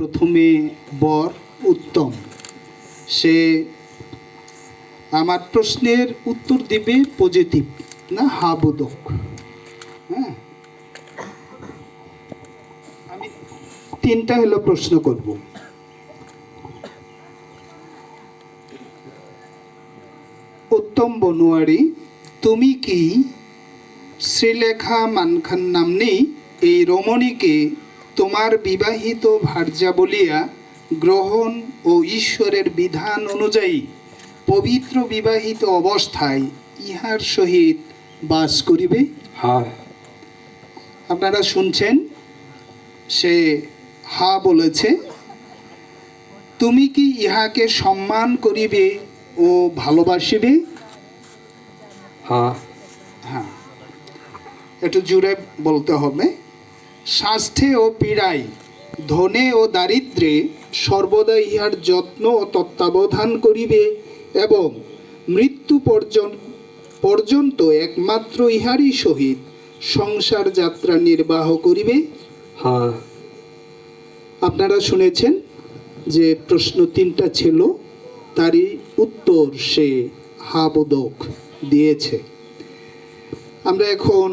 প্রথমে বর উত্তম, সে আমার প্রশ্নের উত্তর দিবে পজিটিভ, না হা বোধক। হ্যাঁ, আমি তিনটা হলো প্রশ্ন করব। উত্তম বনোয়ারি, তুমি কি শ্রীলেখা মানখান নাম্নী এই রমণীকে তোমার বিবাহিত ভার্যা বলিয়া গ্রহণ ও ঈশ্বরের বিধান অনুযায়ী পবিত্র বিবাহিত অবস্থায় ইহার সহিত বাস করিবে? হ্যাঁ। আপনারা শুনছেন, সে হা বলেছে। তুমি কি ইহাকে সম্মান করিবে ও ভালোবাসিবে? হ্যাঁ। হ্যাঁ, একটু জুড়ে বলতে হবে। স্বাস্থ্যে ও পীড়ায়, ধনে ও দারিদ্র্যে সর্বদা ইহার যত্ন ও তত্ত্বাবধান করিবে এবং মৃত্যু পর্যন্ত একমাত্র ইহারই সহিত সংসার যাত্রা নির্বাহ করিবে? হ্যাঁ। আপনারা শুনেছেন যে প্রশ্ন তিনটা ছিল, তারই উত্তর সে হা বোধক দিয়েছে। আমরা এখন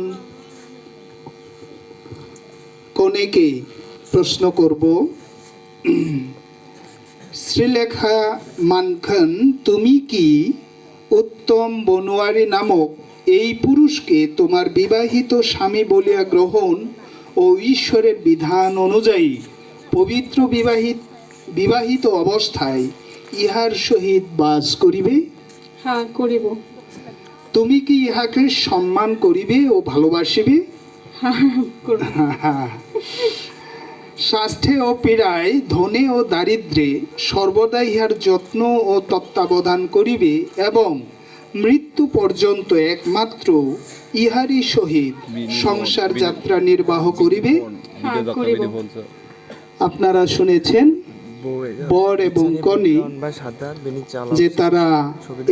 কনেকে প্রশ্ন করব। শ্রীলেখা মানখান, তুমি কি উত্তম বনোয়ারি নামক এই পুরুষকে তোমার বিবাহিত স্বামী বলিয়া গ্রহণ ও ঈশ্বরের বিধান অনুযায়ী পবিত্র বিবাহিত অবস্থায় ইহার সহিত বাস করিবে? হ্যাঁ, করিব। তুমি কি ইহাকে সম্মান করিবে ও ভালোবাসিবে? হ্যাঁ, করব। স্বাস্থ্যে ও পীড়ায়, ধনে ও দারিদ্র্যে সর্বদা ইহার যত্ন ও তত্ত্বাবধান করিবে এবং মৃত্যু পর্যন্ত একমাত্র ইহারই সহিত সংসার যাত্রা নির্বাহ করিবে? হ্যাঁ, করিব। আপনারা শুনেছেন বর এবং কনে যে তারা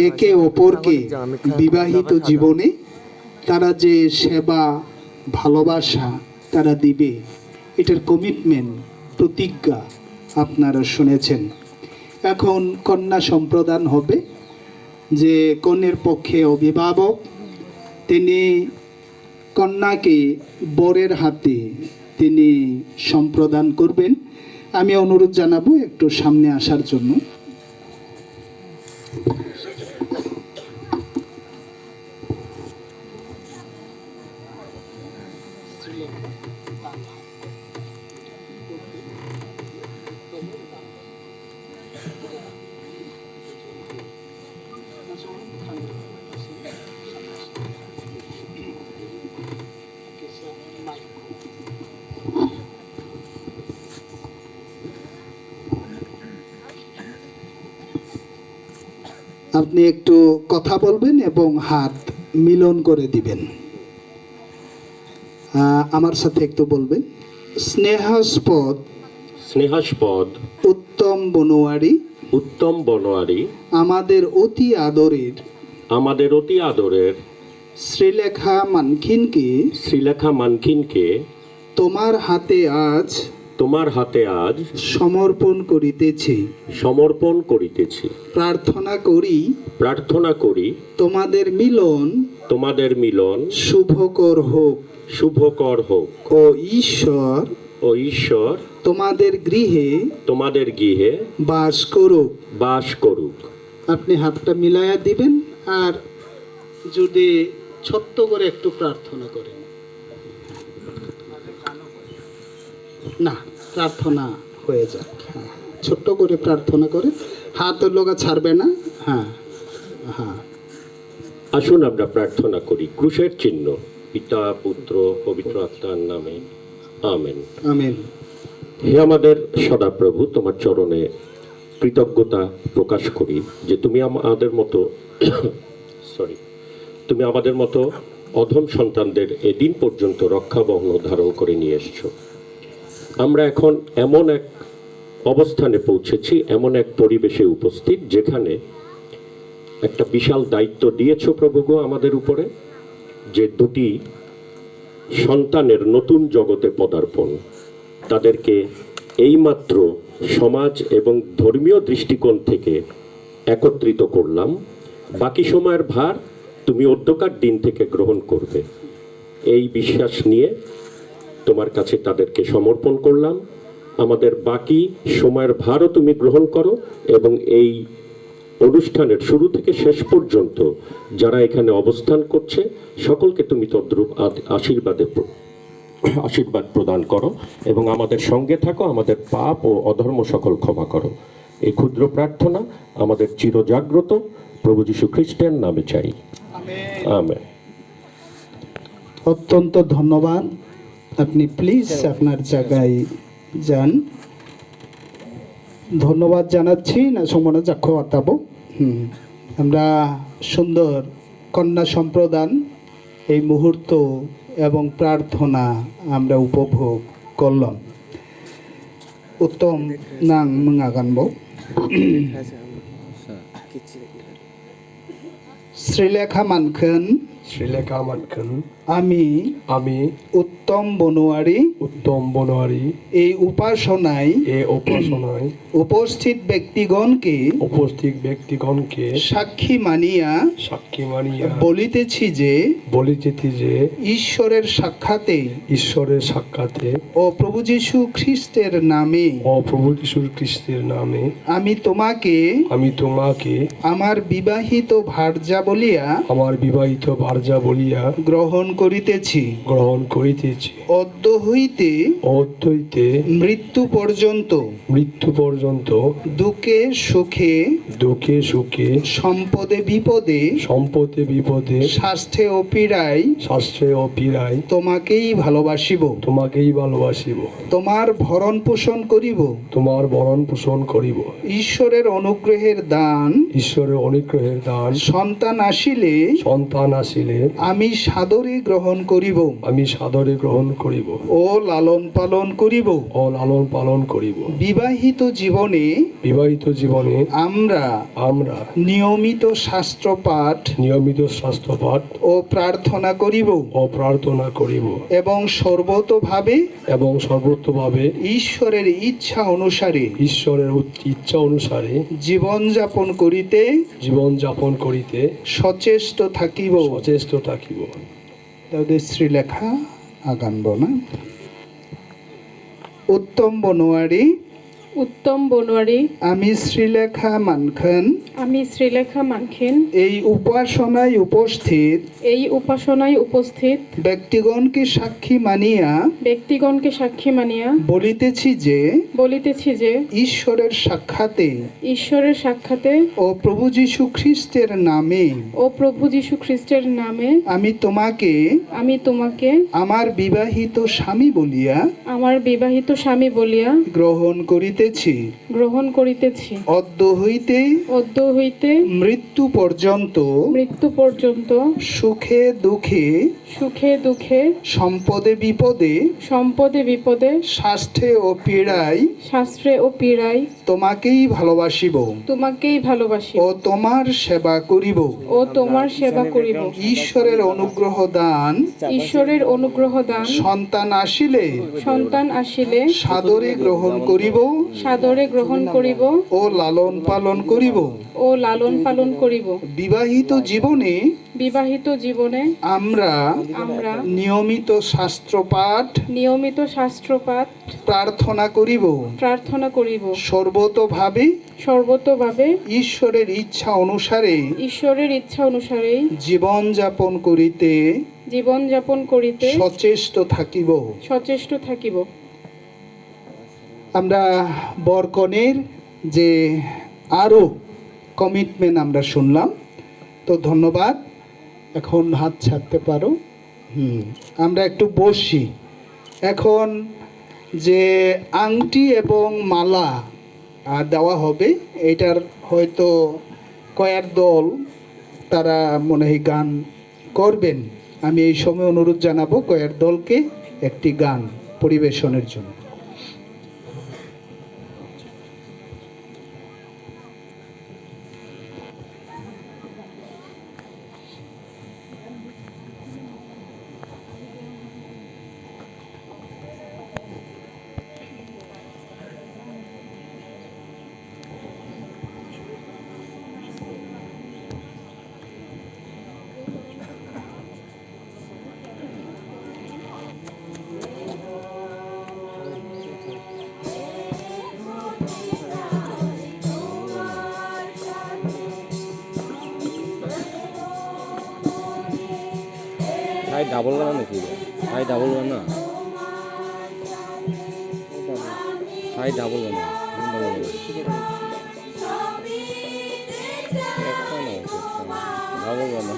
একে অপরকে বিবাহিত জীবনে তারা যে সেবা ভালোবাসা তারা দিবে, এটার কমিটমেন্ট, প্রতিজ্ঞা আপনারা শুনেছেন। এখন কন্যা সম্প্রদান হবে। যে কনের পক্ষে অভিভাবক, তিনি কন্যাকে বরের হাতে তিনি সম্প্রদান করবেন। আমি অনুরোধ জানাবো একটু সামনে আসার জন্য। আপনি একটু কথা বলবেন এবং হাত মিলন করে দিবেন। আমার সাথে একটু বলবেন। স্নেহাস্পদ উত্তম বনোয়ারি, উত্তম বনোয়ারি, আমাদের অতি আদরের শ্রীলেখা মানখিনকে তোমার হাতে আজ সমর্পণ করিতেছি। প্রার্থনা করি তোমাদের মিলন শুভকর হোক ও ঈশ্বর তোমাদের গৃহে বাস করুক। আপনি হাতটা মিলাইয়া দিবেন, আর যদি ছোট্ট করে একটু প্রার্থনা করেন। না, প্রার্থনা হয়ে যাক। হ্যাঁ, ছোট্ট করে প্রার্থনা করে, হাত লগা ছাড়বে না। হ্যাঁ হ্যাঁ। আসুন আমরা প্রার্থনা করি। ক্রুশের চিহ্ন, পিতা পুত্র পবিত্র আত্মার নামে, আমেন। আমেন। হে আমাদের সদাপ্রভু, তোমার চরণে কৃতজ্ঞতা প্রকাশ করি যে তুমি আমাদের মতো অধম সন্তানদের এদিন পর্যন্ত রক্ষা বহন ধারণ করে নিয়ে এসছো। আমরা এখন এমন এক অবস্থানে পৌঁছেছি, এমন এক পরিবেশে উপস্থিত, যেখানে একটা বিশাল দায়িত্ব দিয়েছো প্রভু গো আমাদের উপরে, যে দুটি সন্তানের নতুন জগতে পদার্পণ, তাদেরকে এইমাত্র সমাজ এবং ধর্মীয় দৃষ্টিকোণ থেকে একত্রিত করলাম। বাকি সময়ের ভার তুমি অধ্যকার দিন থেকে গ্রহণ করবে, এই বিশ্বাস নিয়ে তোমার কাছে তাদেরকে সমর্পণ করলাম। আমাদের বাকি সময়ের ভারও তুমি গ্রহণ করো এবং এই অনুষ্ঠানের শুরু থেকে শেষ পর্যন্ত যারা এখানে অবস্থান করছে সকলকে তুমি তদ্রূপ আশীর্বাদ প্রদান করো এবং আমাদের সঙ্গে থাকো, আমাদের পাপ ও অধর্ম সকল ক্ষমা করো। এই ক্ষুদ্র প্রার্থনা আমাদের চিরজাগ্রত প্রভু যীশু খ্রিস্টের নামে চাই, আমেন। অত্যন্ত ধন্যবাদ। আপনি প্লিজ আপনার জায়গায় যান। ধন্যবাদ জানাচ্ছি না সমনা যাক্ষ আতাবো। আমরা সুন্দর কন্যা সম্প্রদান এই মুহূর্ত এবং প্রার্থনা আমরা উপভোগ করলাম। উত্তম নাং মঙ্গাগানব শ্রীলেখা মানখেন শ্রীলেখা মানখান আমি আমি উত্তম বনোয়ারি উত্তম বনোয়ারি এই উপাসনায় এ উপাসনায় উপস্থিত ব্যক্তিগণকে উপস্থিত ব্যক্তিগণকে সাক্ষী মানিয়া সাক্ষী মানিয়া বলিতেছি যে বলিতেছি যে ঈশ্বরের সাক্ষাতে ঈশ্বরের সাক্ষাতে ও প্রভু যীশু খ্রিস্টের নামে ও প্রভু যীশু খ্রিস্টের নামে আমি তোমাকে আমি তোমাকে আমার বিবাহিত ভার্যা বলিয়া আমার বিবাহিত ভার্যা বলিয়া গ্রহণ করিতেছি। গ্রহণ করিতেছি। অদ্য হইতে অদ্বৈতে মৃত্যু পর্যন্ত মৃত্যু পর্যন্ত দুঃখে সুখে দুঃখে সুখে সম্পদে বিপদে সম্পদে বিপদে স্বাস্থ্যে ও পীড়ায় শাস্ত্রে ও পীড়ায় তোমাকেই ভালোবাসিব, তোমাকেই ভালোবাসিব, তোমার ভরণ পোষণ করিব, তোমার ভরণ পোষণ করিব। ঈশ্বরের অনুগ্রহের দান ঈশ্বরের অনুগ্রহের দান সন্তান আসিলে সন্তান আসিলে আমি সাদরে গ্রহণ করিব আমি সাদরে গ্রহণ করিব ও লালন পালন করিব। ও লালন পালন করিব। বিবাহিত জীবনে বিবাহিত জীবনে আমরা আমরা নিয়মিত শাস্ত্র পাঠ নিয়মিত শাস্ত্র পাঠ ও প্রার্থনা করিব ও প্রার্থনা করিব এবং সর্বতোভাবে এবং সর্বত্রভাবে ঈশ্বরের ইচ্ছা অনুসারে ঈশ্বরের ইচ্ছা অনুসারে জীবনযাপন করিতে জীবনযাপন করিতে সচেষ্ট থাকিব। সচেষ্ট থাকিব। তাদের শ্রীলেখা আগানব না। উত্তম বনোয়ারি উত্তম বনোয়ারি আমি শ্রীলেখা মানখান আমি শ্রীলেখা মানখেন এই উপাসনায় উপস্থিত এই উপাসনায় উপস্থিত ব্যক্তিগণকে সাক্ষী মানিয়া ব্যক্তিগণকে সাক্ষী মানিয়া বলিতেছি যে ঈশ্বরের সাক্ষাতে ঈশ্বরের সাক্ষাতে ও প্রভু যীশু খ্রিস্টের নামে ও প্রভু যীশু খ্রিস্টের নামে আমি তোমাকে আমার বিবাহিত স্বামী বলিয়া স্বামী বলিয়া গ্রহণ করিতেছি। অদ্য হইতে মৃত্যু পর্যন্ত সুখে দুঃখে সম্পদে বিপদে শাস্ত্রে ও পীড়ায় তোমাকেই ভালোবাসিব ও তোমার সেবা করিব। ঈশ্বরের অনুগ্রহ দান সন্তান আসিলে সাদরে গ্রহণ করিব ও লালন পালন করিব। বিবাহিত জীবনে আমরা নিয়মিত শাস্ত্র পাঠ প্রার্থনা করিব সর্বতোভাবে ঈশ্বরের ইচ্ছা অনুসারে জীবনযাপন করিতে সচেষ্ট থাকিব। আমরা বরকনের যে আরো কমিটমেন্ট আমরা শুনলাম, তো ধন্যবাদ। এখন হাত ছাড়তে পারো। আমরা একটু বসি। এখন যে আংটি এবং মালা দেওয়া হবে, এটার হয়তো কয়ের দল তারা মনে হয় গান করবেন। আমি এই সময় অনুরোধ জানাবো কয়ের দলকে একটি গান পরিবেশনের জন্য। ভাই ডাবল গান নাকি ভাই ডাবল গান না ভাই ডাবল গান ডাবল গান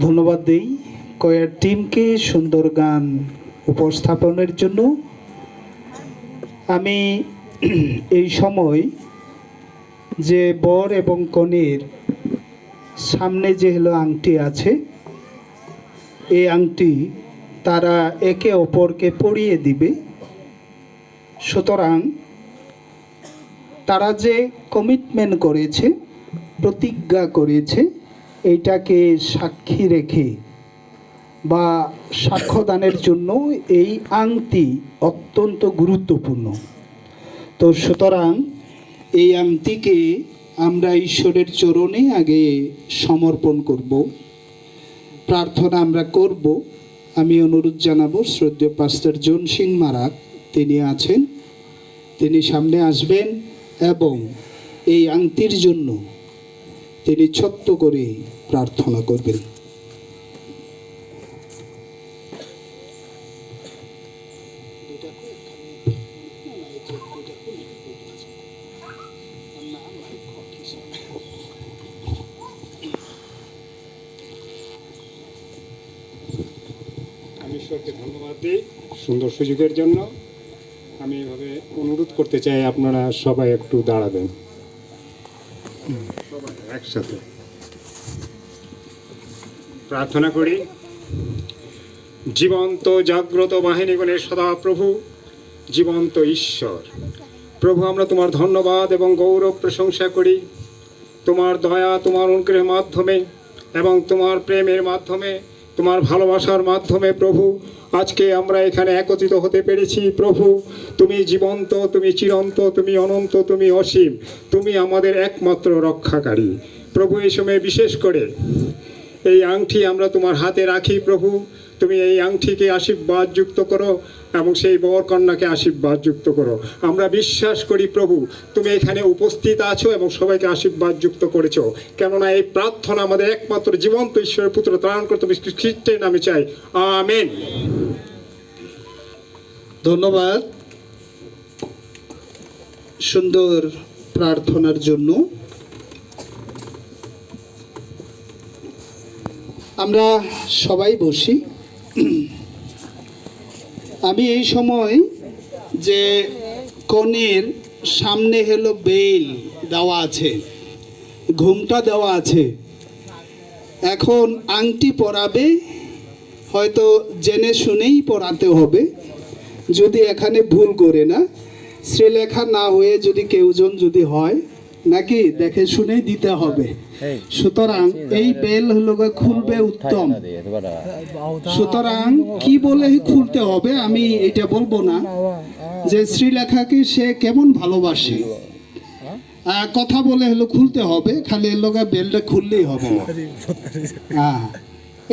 ধন্যবাদ দেই কয়ার টিমকে সুন্দর গান উপস্থাপনের জন্য। আমি এই সময় যে বর এবং কনের সামনে যে হলো আংটি আছে, এই আংটি তারা একে অপরকে পরিয়ে দিবে। সুতরাং তারা যে কমিটমেন্ট করেছে, প্রতিজ্ঞা করেছে, এইটাকে সাক্ষী রেখে বা সাক্ষ্যদানের জন্য এই আংটি অত্যন্ত গুরুত্বপূর্ণ। তো সুতরাং এই আংটিকে আমরা ঈশ্বরের চরণে আগে সমর্পণ করব, প্রার্থনা আমরা করব। আমি অনুরোধ জানাবো শ্রদ্ধেয় পাস্টর জন সিং মারাক, তিনি আছেন, তিনি সামনে আসবেন এবং এই আংটির জন্য তিনি ছোট্ট করে প্রার্থনা করবেন। আমি ঈশ্বরকে ধন্যবাদ দিই সুন্দর সুযোগের জন্য। আমি এভাবে অনুরোধ করতে চাই আপনারা সবাই একটু দাঁড়াবেন, সবাই একসাথে প্রার্থনা করি। জীবন্ত জাগ্রত বাহিনীগণের সদা প্রভু, জীবন্ত ঈশ্বর প্রভু, আমরা তোমার ধন্যবাদ এবং গৌরব প্রশংসা করি। তোমার দয়া, তোমার অনুগ্রহের মাধ্যমে এবং তোমার প্রেমের মাধ্যমে, তোমার ভালোবাসার মাধ্যমে প্রভু আজকে আমরা এখানে একত্রিত হতে পেরেছি। প্রভু তুমি জীবন্ত, তুমি চিরন্ত, তুমি অনন্ত, তুমি অসীম, তুমি আমাদের একমাত্র রক্ষাকারী। প্রভু এই সময় বিশেষ করে এই আংটি আমরা তোমার হাতে রাখি। প্রভু তুমি এই আংটিকে আশীর্বাদ যুক্ত করো এবং সেই বর কন্যাকে আশীর্বাদ যুক্ত করো। আমরা বিশ্বাস করি প্রভু তুমি এখানে উপস্থিত আছো এবং সবাইকে আশীর্বাদ যুক্ত করেছো, কেননা এই প্রার্থনা আমাদের একমাত্র জীবন্ত ঈশ্বরের পুত্র ত্রাণ করতে খ্রিস্টের নামে চাই, আমেন। ধন্যবাদ সুন্দর প্রার্থনার জন্য। আমরা সবাই বসি। আমি এই সময় যে কনের সামনে হলো বেল দেওয়া আছে, ঘুমটা দেওয়া আছে, এখন আংটি পরাবে, হয়তো জেনে শুনেই পরাতে হবে, যদি এখানে ভুল করে না, শ্রীলেখা না হয়ে যদি কেউজন যদি হয় নাকি দেখে শুনেই দিতে হবে। সুতরাং এই বেল হলো খুলবে উত্তম। সুতরাং কি বলে খুলতে হবে আমি এটা বলবো না, যে শ্রীলেখাকে সে কেমন ভালোবাসে কথা বলে হলো খুলতে হবে, খালি এর লোক বেলটা খুললেই হবে না।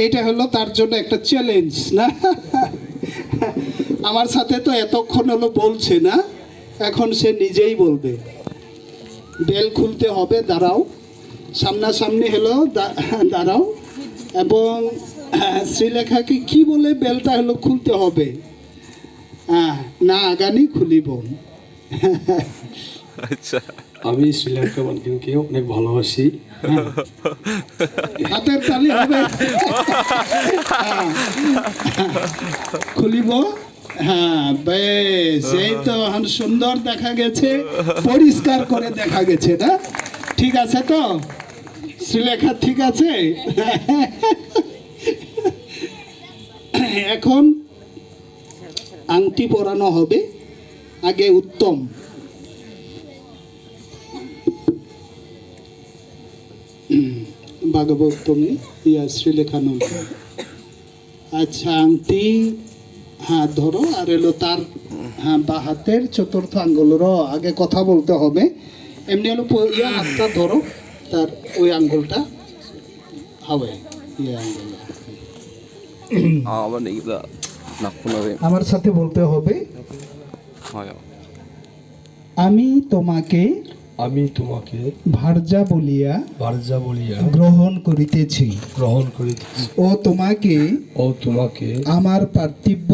এটা হলো তার জন্য একটা চ্যালেঞ্জ না। আমার সাথে তো এতক্ষণ হলো বলছে না, এখন সে নিজেই বলবে। বেল খুলতে হবে, দাঁড়াও, সামনাসামনি হলো দাঁড়াও, এবং শ্রীলেখাকে কি বলে বেলটা হলো খুলতে হবে। না আগানি খুলিব। আমি শ্রীলঙ্কা মার্কিনকে অনেক ভালোবাসি। হাতের তালি হবে। খুলিব। হ্যাঁ বেশ, এই তো এখন সুন্দর দেখা গেছে, পরিষ্কার করে দেখা গেছে না? ঠিক আছে তো শ্রীলেখা, ঠিক আছে? এখন আংটি পরানো হবে। আগে উত্তম, ভাগবতমী ইয়া শ্রীলেখানন্দ। আচ্ছা, আংটি হ্যাঁ ধরো, আর এলো তার হ্যাঁ বা হাতের চতুর্থ আঙ্গুলের আগে কথা বলতে হবে। এমনি হলো ইয়া হাতটা ধরো, তার ওই আঙ্গুলটা হবে ইয়া আঙ্গুল। আমার এইগুলা নাকুন হবে। আমার সাথে বলতে হবে, হয় আমি তোমাকে আমি তোমাকে ভার্যা বলিয়া বার্জা বলিয়া গ্রহণ করিতেছি গ্রহণ করিতেছি ও তোমাকে ও তোমাকে আমার পার্থিব্য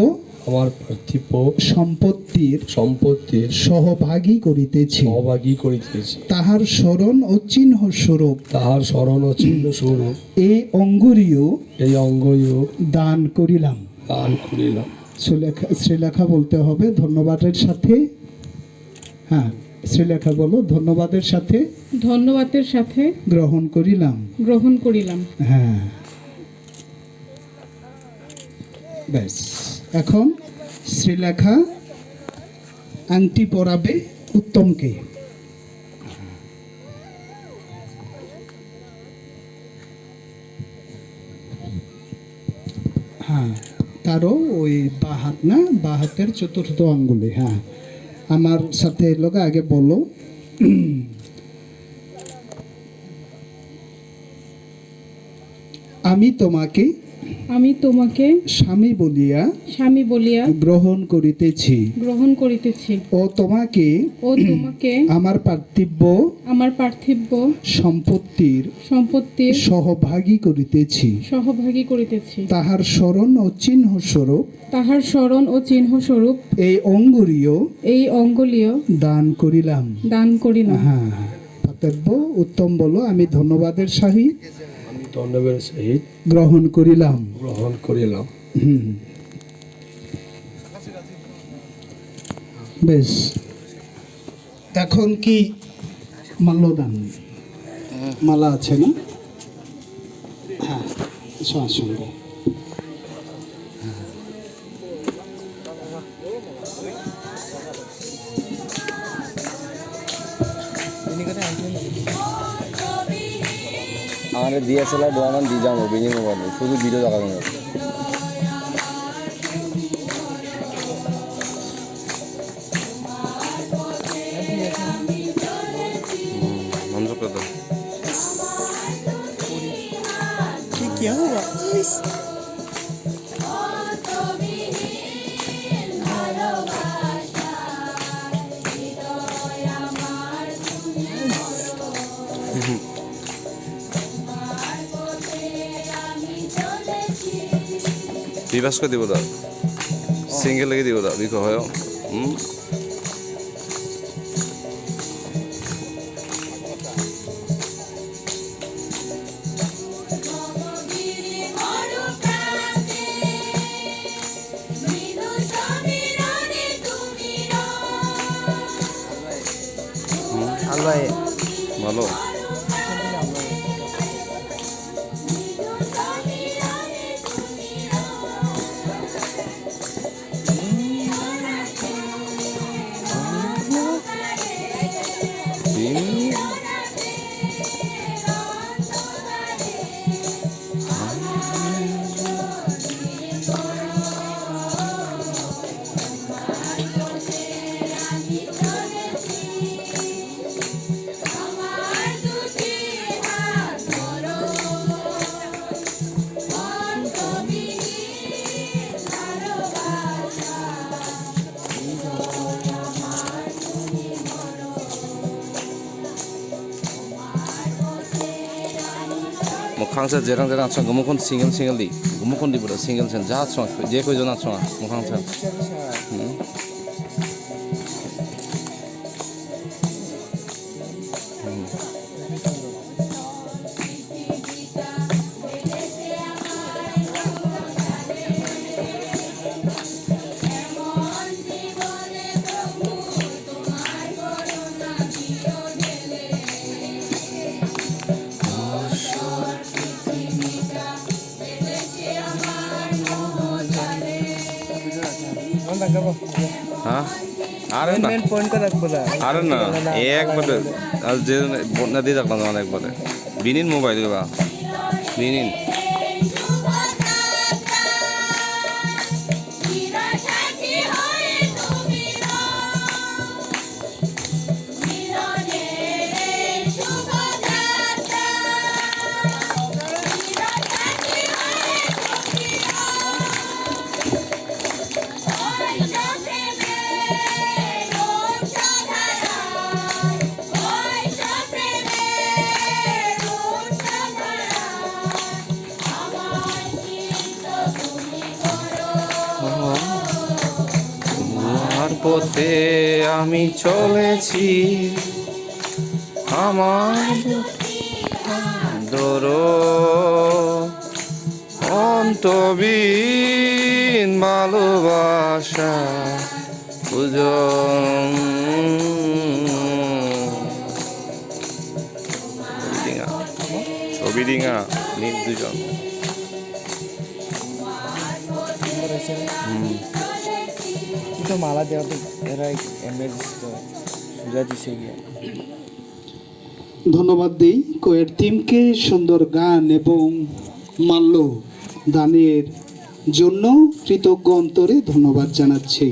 আমার পার্থিব সম্পত্তির সম্পত্তির সহভাগী করিতেছি, সহভাগী করিতেছি। তাহার স্মরণ ও চিহ্ন স্বরূপ তাহার স্মরণ ও চিহ্ন স্বরূপ এই অঙ্গুরীয় এই অঙ্গীয় দান করিলাম। দান করিলাম। শ্রীলেখা বলতে হবে ধন্যবাদের সাথে। হ্যাঁ শ্রীলেখা বলো, ধন্যবাদের সাথে ধন্যবাদের সাথে গ্রহণ করিলাম। গ্রহণ করিলাম। হ্যাঁ ব্যাস, এখন শ্রীলেখা আংটি পরাবে উত্তমকে। হ্যাঁ তারও ওই বা হাত না, বা হাতের চতুর্থ আঙ্গুলে। হ্যাঁ আমার সাথে লোক আগে বলো, আমি তোমাকে আমি তোমাকে স্বামী বলিয়া স্বামী বলিয়া গ্রহণ করিতেছি গ্রহণ করিতেছি ও তোমাকে ও তোমাকে আমার পার্থিব্য আমার পার্থিব্য সম্পত্তির সম্পত্তির সহভাগী করিতেছি, সহভাগী করিতেছি। তাহার স্মরণ ও চিহ্ন স্বরূপ তাহার স্মরণ ও চিহ্ন স্বরূপ এই অঙ্গুরীয় এই অঙ্গুলীয় দান করিলাম। দান করিলাম। হ্যাঁ পার্থিব্য উত্তম বলো, আমি ধন্যবাদের সহিত আমি ধন্যবাদের সহিত গ্রহণ করিলাম। গ্রহণ করিলাম। বেশ, এখন কি মাল্যদান মালা আছে না? হ্যাঁ সঙ্গে আমার DSLR দোকান দিয়ে যাবো বিনিময় করবো, শুধু ভিডিও দেখাবো না। রিভার্স করে দিব দা, সিঙ্গেল লেগে দিব দা, বিকো হয়। ভালো 모캉사 제랑 아청 고모콘 싱글리 고모콘 디보다 싱글센 자 아청 제 거이전 아청 모캉사 হ্যাঁ আরে না আরে না একবারে আর যে বন্যা দিয়ে রাখলাম আমার একবারে বিনিন মোবাইল বা বিনিন তোমার পথে আমি চলেছি আমার দরো অন্তবিন ভালোবাসা পূজন ছবি ডিঙা নীল দুজন তো মালা দেওয়া তো এরা সুজা দিছে গিয়া ধন্যবাদ দিই কোয়ের টিমকে সুন্দর গান এবং মাল্য দানের জন্য কৃতজ্ঞ অন্তরে ধন্যবাদ জানাচ্ছি।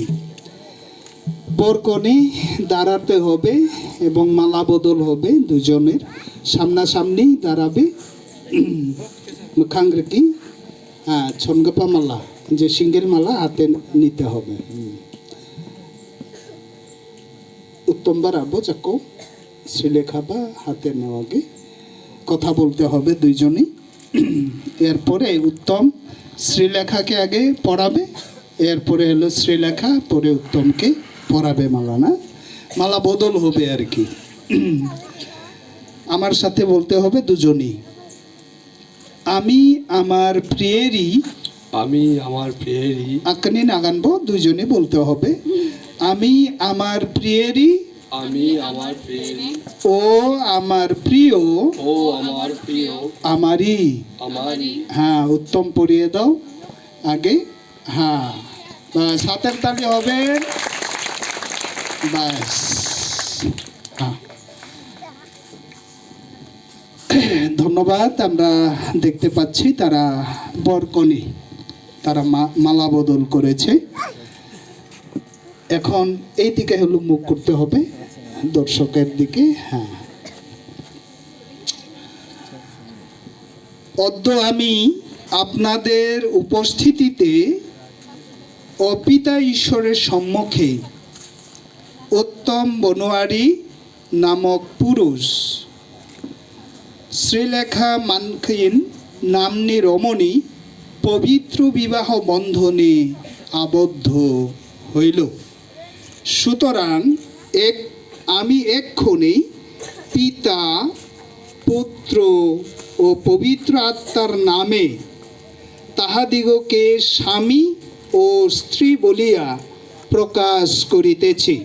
বরকনে দাঁড়াতে হবে এবং মালা বদল হবে, দুজনের সামনাসামনি দাঁড়াবে। মুখাংরেকি হ্যাঁ ছনগাপা মালা যে সিঙ্গেল মালা হাতে নিতে হবে। উত্তম বাড়াবো যাকো শ্রীলেখা বা হাতে নেওয়াকে কথা বলতে হবে দুইজনই। এরপরে উত্তম শ্রীলেখাকে আগে পড়াবে, এরপরে হলো শ্রীলেখা, পরে উত্তমকে পড়াবে মালা। না মালা বদল হবে আর কি। আমার সাথে বলতে হবে দুজনই, আমি আমার প্রিয়েরই। আমি আমার প্রিয়েরই। আঁকনি নাগানবো, দুজনে বলতে হবে আমি আমার প্রিয়েরই। আমি আমার প্রিয়েরই। ও আমার প্রিয়। ও আমার প্রিয়। আমারই। আমারই। হ্যাঁ উত্তম পড়িয়ে দাও আগে। হ্যাঁ বাস হাতের তালি হবে। বাস হ্যাঁ ধন্যবাদ। আমরা দেখতে পাচ্ছি তারা বরকনে তারা মালা বদল করেছে। এখন এই দিকে হলো মুখ করতে হবে দর্শকের দিকে। হ্যাঁ অদ্য আমি আপনাদের উপস্থিতিতে ও পিতা ঈশ্বরের সম্মুখে উত্তম বনোয়ারি নামক পুরুষ শ্রীলেখা মানখিন নাম্নী রমণী পবিত্র বিবাহ বন্ধনে আবদ্ধ হইল। সুতরাং আমি এক্ষণে পিতা পুত্র ও পবিত্র আত্মার নামে তাহাদিগকে স্বামী ও স্ত্রী বলিয়া প্রকাশ করিতেছি।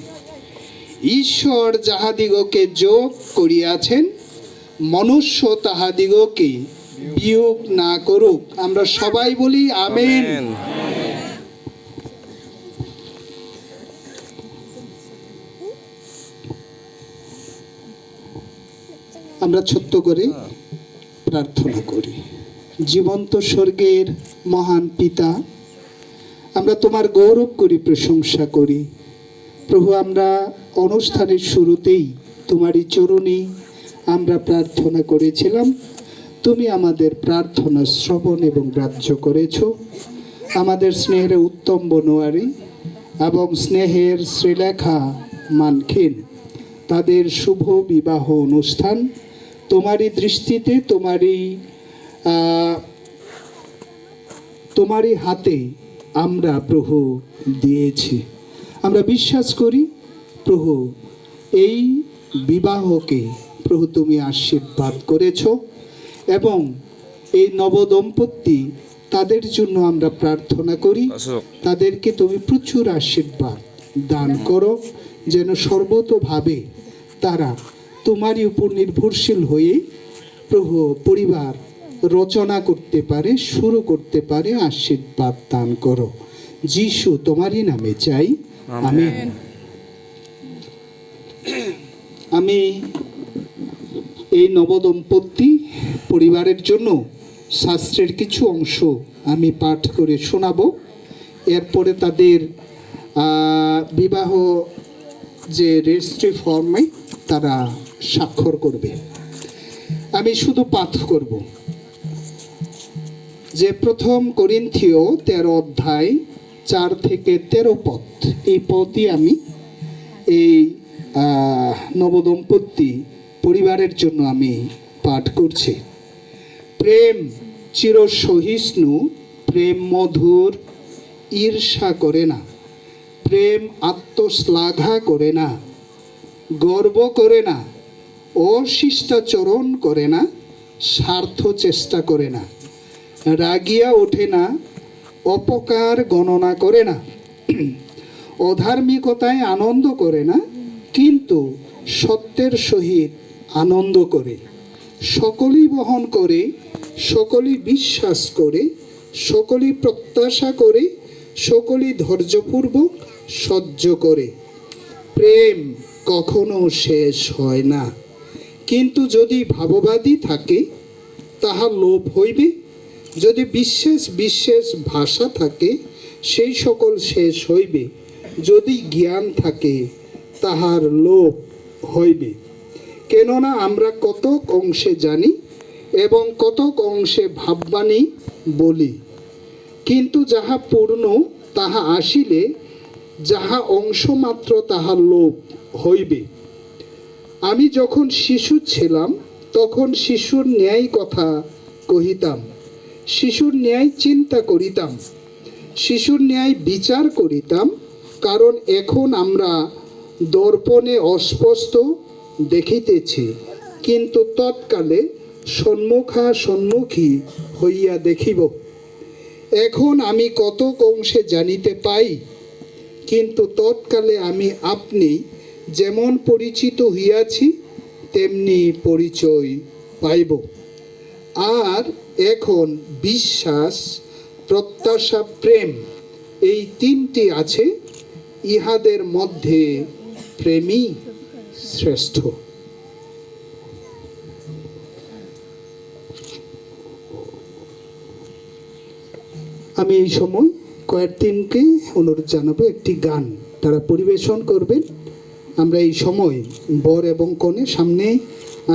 ঈশ্বর যাহাদিগকে যোগ করিয়াছেন, মনুষ্য তাহাদিগকে বিয়োগ না করুক। আমরা সবাই বলি আমেন। আমরা ছোট্ট করে প্রার্থনা করি। জীবন্ত স্বর্গের মহান পিতা, আমরা তোমার গৌরব করি, প্রশংসা করি। প্রভু, আমরা অনুষ্ঠানের শুরুতেই তোমারই চরণে আমরা প্রার্থনা করেছিলাম। তুমি আমাদের প্রার্থনা শ্রবণ এবং গ্রাহ্য করেছ। আমাদের স্নেহের উত্তম বনোয়ারি এবং স্নেহের শ্রীলেখা মানখিন তাদের শুভ বিবাহ অনুষ্ঠান তোমারই দৃষ্টিতে, তোমারই আহ, তোমারই হাতে আমরা প্রভু দিয়েছি। আমরা বিশ্বাস করি প্রভু এই বিবাহকে প্রভু তুমি আশীর্বাদ করেছ এবং এই নবদম্পতি তাদের জন্য আমরা প্রার্থনা করি অশোক তাদেরকে তুমি প্রচুর আশীর্বাদ দান করো, যেন সর্বতোভাবে তারা তোমারই উপর নির্ভরশীল হয়ে প্রভু পরিবার রচনা করতে পারে, শুরু করতে পারে। আশীর্বাদ দান করো যিশু তোমারই নামে চাই, আমেন। আমি এই নবদম্পতি পরিবারের জন্য শাস্ত্রের কিছু অংশ আমি পাঠ করে শোনাবো। এরপরে তাদের বিবাহ যে রেজিস্ট্রি ফর্মে তারা স্বাক্ষর করবে। আমি শুধু পাঠ করব যে প্রথম করিন্থীয় 13 অধ্যায় 4 থেকে 13 পদ, এই পদই আমি এই নবদম্পতি পরিবারের জন্য আমি পাঠ করছি। প্রেম চিরসহিষ্ণু, প্রেম মধুর, ঈর্ষা করে না, প্রেম আত্মশ্লাঘা করে না, গর্ব করে না, অশিষ্টাচরণ করে না, স্বার্থ চেষ্টা করে না, রাগিয়া ওঠে না, অপকার গণনা করে না, অধার্মিকতায় আনন্দ করে না, কিন্তু সত্যের সহিত আনন্দ করে, সকলই বহন করে, সকলই বিশ্বাস করে, সকলই প্রত্যাশা করে, সকলই ধৈর্যপূর্বক সহ্য করে। প্রেম কখনো শেষ হয় না, কিন্তু যদি ভাববাদী থাকে তাহা লোভ হইবে, যদি বিশেষ বিশেষ ভাষা থাকে সেই সকল শেষ হইবে, যদি জ্ঞান থাকে তাহার লোভ হইবে। কেননা আমরা কতক অংশে জানি এবং কতক অংশে ভাববাণী বলি, কিন্তু যাহা পূর্ণ তাহা আসিলে যাহা অংশ মাত্র তাহা লোপ হইবে। আমি যখন শিশু ছিলাম তখন শিশুর ন্যায় কথা কহিতাম, শিশুর ন্যায় চিন্তা করিতাম, শিশুর ন্যায় বিচার করিতাম, কারণ এখন আমরা দর্পণে অস্পষ্ট দেখিতেছি, কিন্তু তৎকালে সম্মুখী হইয়া দেখিব। এখন আমি কতক অংশে জানিতে পাই, কিন্তু তৎকালে আমি আপনি যেমন পরিচিত হইয়াছি তেমনি পরিচয় পাইব। আর এখন বিশ্বাস, প্রত্যাশা, প্রেম, এই তিনটি আছে, ইহাদের মধ্যে প্রেমই শ্রেষ্ঠ। আমি এই সময় কয়েকদিনকে অনুরোধ জানাবো একটি গান তারা পরিবেশন করবেন। আমরা এই সময় বর এবং কনে সামনে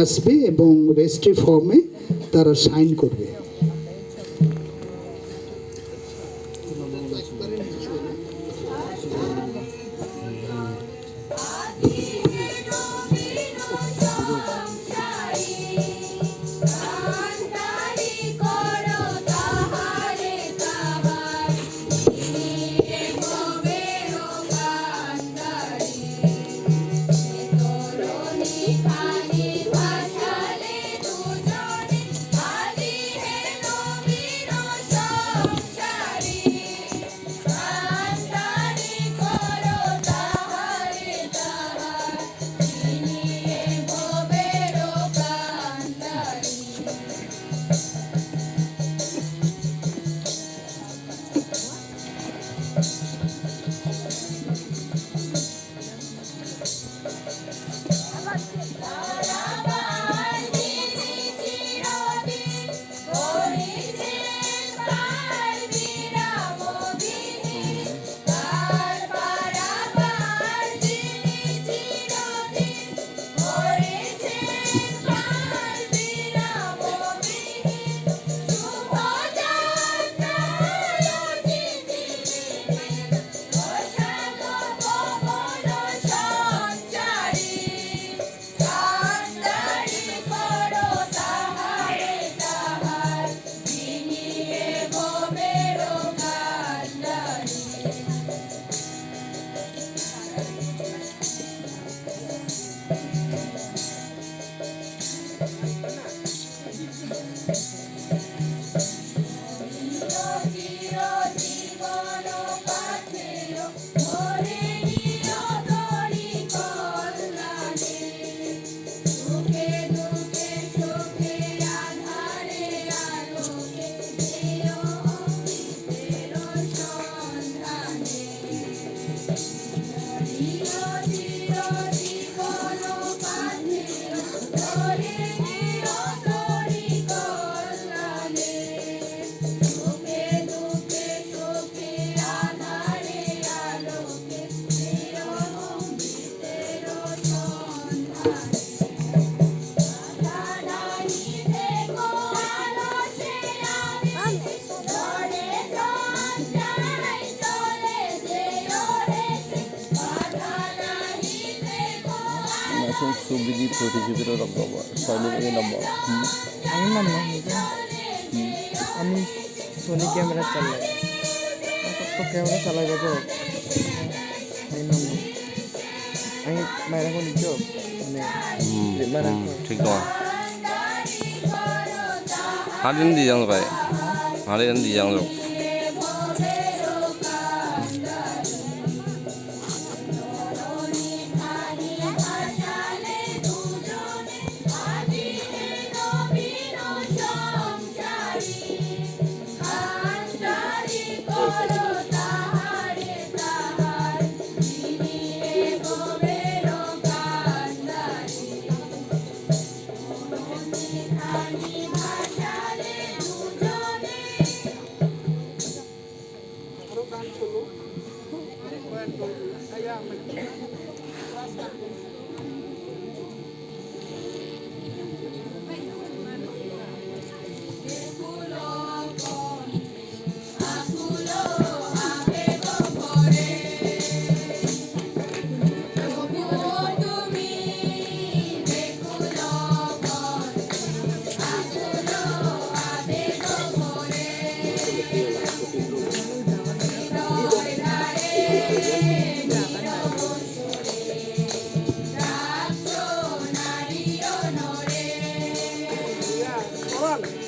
আসবে এবং রেজিস্ট্রি ফর্মে তারা সাইন করবে। খালি ভাসালে দুজনে খালি হে মাসুম সুবিধি প্রতিযোগিতার নম্বর শৈলী নম্বর আমি নাম আমি সোনি ক্যামেরা চালাই তো ক্যামেরা চালাই যাবো আমি নাম আমি বাইরে কোন জব মানে বাইরে ঠিক তোমার হারিন দি যাও ভাই হারিন দি যাও Come on.